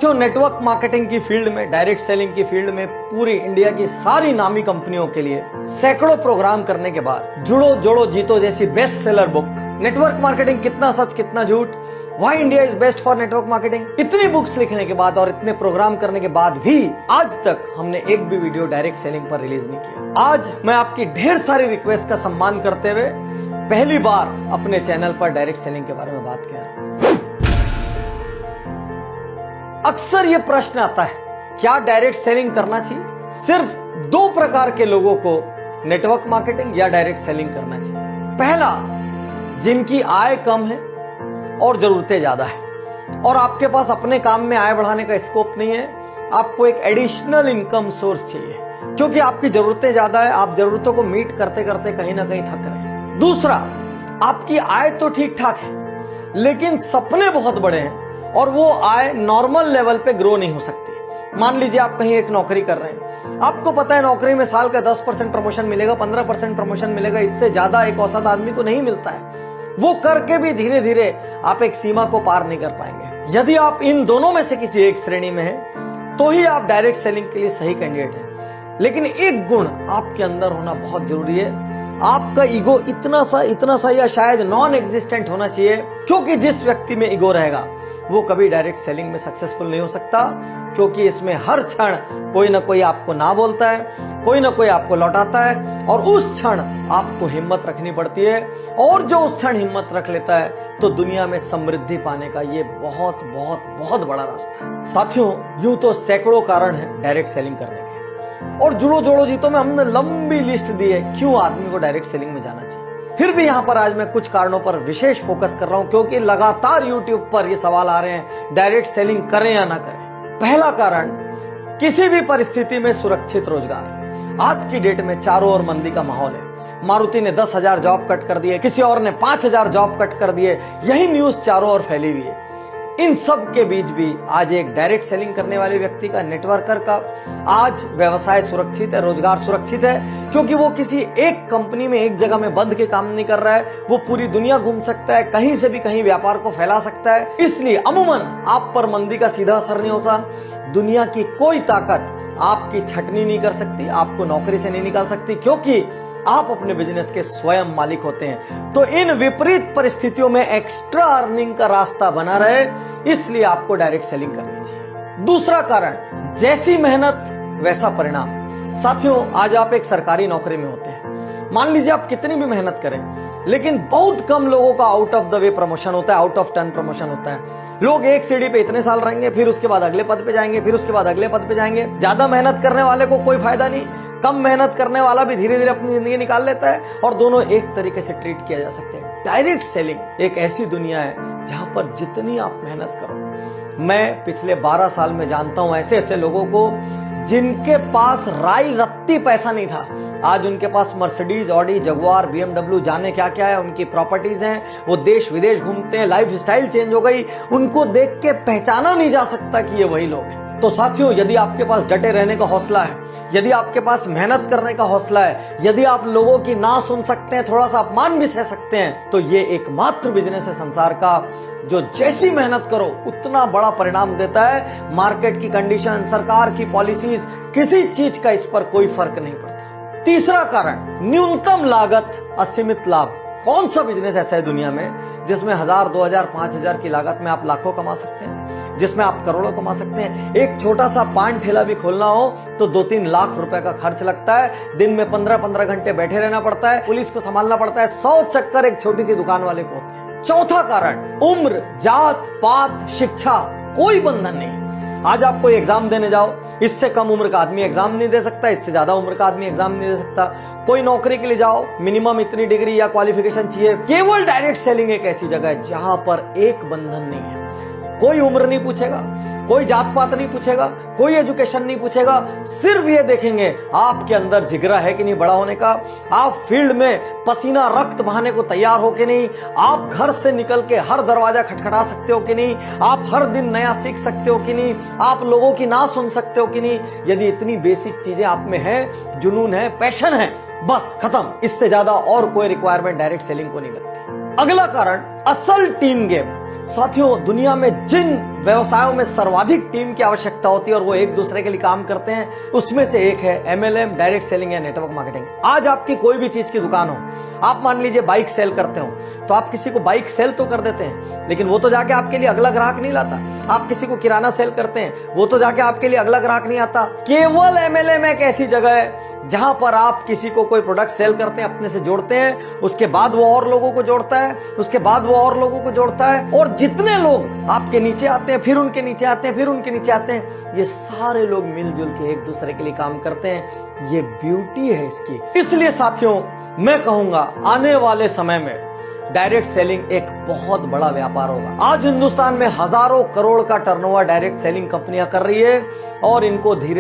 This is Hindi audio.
जो नेटवर्क मार्केटिंग की फील्ड में, डायरेक्ट सेलिंग की फील्ड में पूरी इंडिया की सारी नामी कंपनियों के लिए सैकड़ों प्रोग्राम करने के बाद जुड़ो जोड़ो जीतो जैसी best seller book, network marketing कितना सच कितना झूठ, why India is best for network marketing, इतनी बुक्स लिखने के बाद और इतने प्रोग्राम करने के बाद भी आज तक हमने एक भी वीडियो डायरेक्ट सेलिंग पर रिलीज नहीं किया। आज मैं आपकी ढेर सारी रिक्वेस्ट का सम्मान करते हुए पहली बार अपने चैनल पर डायरेक्ट सेलिंग के बारे में बात कर रहा हूं। अक्सर ये प्रश्न आता है, क्या डायरेक्ट सेलिंग करना चाहिए? सिर्फ दो प्रकार के लोगों को नेटवर्क मार्केटिंग या डायरेक्ट सेलिंग करना चाहिए। पहला, जिनकी आय कम है और जरूरतें ज्यादा है और आपके पास अपने काम में आय बढ़ाने का स्कोप नहीं है, आपको एक एडिशनल इनकम सोर्स चाहिए क्योंकि आपकी जरूरतें ज्यादा है, आप जरूरतों को मीट करते करते कहीं ना कहीं थक रहे हैं। दूसरा, आपकी आय तो ठीक ठाक है लेकिन सपने बहुत बड़े हैं और वो आय नॉर्मल लेवल पे ग्रो नहीं हो सकती। मान लीजिए आप कहीं एक नौकरी कर रहे हैं, आपको पता है नौकरी में साल का 10% प्रमोशन मिलेगा, 15% प्रमोशन मिलेगा, इससे ज्यादा एक औसत आदमी को नहीं मिलता है। वो करके भी धीरे धीरे आप एक सीमा को पार नहीं कर पाएंगे। यदि आप इन दोनों में से किसी एक श्रेणी में हैं, तो ही आप डायरेक्ट सेलिंग के लिए सही कैंडिडेट हैं। लेकिन एक गुण आपके अंदर होना बहुत जरूरी है, आपका ईगो इतना सा या शायद नॉन एग्जिस्टेंट होना चाहिए, क्योंकि जिस व्यक्ति में ईगो रहेगा वो कभी डायरेक्ट सेलिंग में सक्सेसफुल नहीं हो सकता, क्योंकि इसमें हर क्षण कोई ना कोई आपको ना बोलता है, कोई ना कोई आपको लौटाता है और उस क्षण आपको हिम्मत रखनी पड़ती है। और जो उस क्षण हिम्मत रख लेता है तो दुनिया में समृद्धि पाने का ये बहुत बहुत बहुत बड़ा रास्ता है। साथियों, यूं तो सैकड़ों कारण है डायरेक्ट सेलिंग करने के और जुड़ो जोड़ो जीतो में हमने लंबी लिस्ट दी है क्यों आदमी को डायरेक्ट सेलिंग में जाना चाहिए। फिर भी यहां पर आज मैं कुछ कारणों पर विशेष फोकस कर रहा हूं क्योंकि लगातार YouTube पर ये सवाल आ रहे हैं, डायरेक्ट सेलिंग करें या ना करें। पहला कारण, किसी भी परिस्थिति में सुरक्षित रोजगार। आज की डेट में चारों ओर मंदी का माहौल है। मारुति ने 10,000 जॉब कट कर दिए, किसी और ने 5,000 जॉब कट कर दिए, यही न्यूज चारों ओर फैली हुई है। इन सब के बीच भी आज एक डायरेक्ट सेलिंग करने वाले व्यक्ति का, नेटवर्कर का आज व्यवसाय सुरक्षित है, रोजगार सुरक्षित है, क्योंकि वो किसी एक कंपनी में एक जगह में बंध के काम नहीं कर रहा है। वो पूरी दुनिया घूम सकता है, कहीं से भी कहीं व्यापार को फैला सकता है। इसलिए अमूमन आप पर मंदी का सीधा असर नहीं होता। दुनिया की कोई ताकत आपकी छटनी नहीं कर सकती, आपको नौकरी से नहीं निकाल सकती, क्योंकि आप अपने बिजनेस के स्वयं मालिक होते हैं। तो इन विपरीत परिस्थितियों में एक्स्ट्रा अर्निंग का रास्ता बना रहे, इसलिए आपको डायरेक्ट सेलिंग करनी चाहिए। दूसरा कारण, जैसी मेहनत वैसा परिणाम। साथियों, आज आप एक सरकारी नौकरी में होते हैं, मान लीजिए आप कितनी भी मेहनत करें, लेकिन बहुत कम लोगों का out of the way promotion होता है, आउट ऑफ टर्न प्रमोशन होता है। लोग एक सीढ़ी पे इतने साल रहेंगे, फिर उसके बाद अगले पद पे जाएंगे, फिर उसके बाद अगले पद पे जाएंगे। ज्यादा मेहनत करने वाले को कोई फायदा नहीं, कम मेहनत करने वाला भी धीरे धीरे अपनी जिंदगी निकाल लेता है और दोनों एक तरीके से ट्रीट किया जा सकते हैं। डायरेक्ट सेलिंग एक ऐसी दुनिया है जहां पर जितनी आप मेहनत करो, मैं पिछले 12 साल में जानता हूं ऐसे ऐसे लोगों को जिनके पास राई रत्ती पैसा नहीं था, आज उनके पास मर्सिडीज, ऑडी, जगुआर, BMW, जाने क्या क्या है, उनकी प्रॉपर्टीज हैं, वो देश विदेश घूमते हैं, लाइफ स्टाइल चेंज हो गई, उनको देख के पहचाना नहीं जा सकता कि ये वही लोग हैं। तो साथियों, यदि आपके पास डटे रहने का हौसला है, यदि आपके पास मेहनत करने का हौसला है, यदि आप लोगों की ना सुन सकते हैं, थोड़ा सा अपमान भी सह सकते हैं, तो ये एकमात्र बिजनेस है संसार का जो जैसी मेहनत करो उतना बड़ा परिणाम देता है। मार्केट की कंडीशन, सरकार की पॉलिसीज, किसी चीज का इस पर कोई फर्क नहीं पड़ता। तीसरा कारण, न्यूनतम लागत असीमित लाभ। कौन सा बिजनेस ऐसा है दुनिया में जिसमें 1,000, 2,000, 5,000 की लागत में आप लाखों कमा सकते हैं, जिसमें आप करोड़ों कमा सकते हैं? एक छोटा सा पान ठेला भी खोलना हो तो 2-3 लाख रुपए का खर्च लगता है, दिन में 15-15 घंटे बैठे रहना पड़ता है, पुलिस को संभालना पड़ता है, 100 चक्कर एक छोटी सी दुकान वाले को होते हैं। चौथा कारण, उम्र, जात पात, शिक्षा, कोई बंधन नहीं। आज आप कोई एग्जाम देने जाओ, इससे कम उम्र का आदमी एग्जाम नहीं दे सकता, इससे ज्यादा उम्र का आदमी एग्जाम नहीं दे सकता। कोई नौकरी के लिए जाओ, मिनिमम इतनी डिग्री या क्वालिफिकेशन चाहिए। केवल डायरेक्ट सेलिंग एक ऐसी जगह है जहां पर एक बंधन नहीं है। कोई उम्र नहीं पूछेगा, कोई जात पात नहीं पूछेगा, कोई एजुकेशन नहीं पूछेगा, सिर्फ ये देखेंगे आपके अंदर जिगरा है कि नहीं बड़ा होने का, आप फील्ड में पसीना रक्त बहाने को तैयार हो कि नहीं, आप घर से निकल के हर दरवाजा खटखटा सकते हो कि नहीं, आप हर दिन नया सीख सकते हो कि नहीं, आप लोगों की ना सुन सकते हो कि नहीं। यदि इतनी बेसिक चीजें आप में है, जुनून है, पैशन है, बस खत्म। इससे ज्यादा और कोई रिक्वायरमेंट डायरेक्ट सेलिंग को नहीं लगती। अगला कारण, असल टीम गेम। साथियों, दुनिया में जिन व्यवसायों में सर्वाधिक टीम की आवश्यकता होती है और वो एक दूसरे के लिए काम करते हैं, उसमें से एक है MLM, डायरेक्ट सेलिंग या नेटवर्क मार्केटिंग। आज आपकी कोई भी चीज की दुकान हो, आप मान लीजिए बाइक सेल करते हो, तो आप किसी को बाइक सेल तो कर देते हैं, लेकिन वो तो जाके आपके लिए अगला ग्राहक नहीं लाता। आप किसी को किराना सेल करते हैं, वो तो जाके आपके लिए अगला ग्राहक नहीं आता। केवल MLM एक ऐसी जगह है जहां पर आप किसी को कोई प्रोडक्ट सेल करते हैं, अपने से जोड़ते हैं, उसके बाद वो और लोगों को जोड़ता है, उसके बाद वो और लोगों को जोड़ता है, और जितने लोग आपके नीचे आते हैं, फिर उनके नीचे आते हैं, फिर उनके नीचे आते हैं, ये सारे लोग मिलजुल के एक दूसरे के लिए काम करते हैं। ये ब्यूटी है इसकी। इसलिए साथियों, मैं कहूंगा आने वाले समय में डायरेक्ट सेलिंग एक बहुत बड़ा व्यापार होगा। आज हिंदुस्तान में हजारों करोड़ का टर्नओवर डायरेक्ट सेलिंग कंपनियां कर रही है और इनको धीरे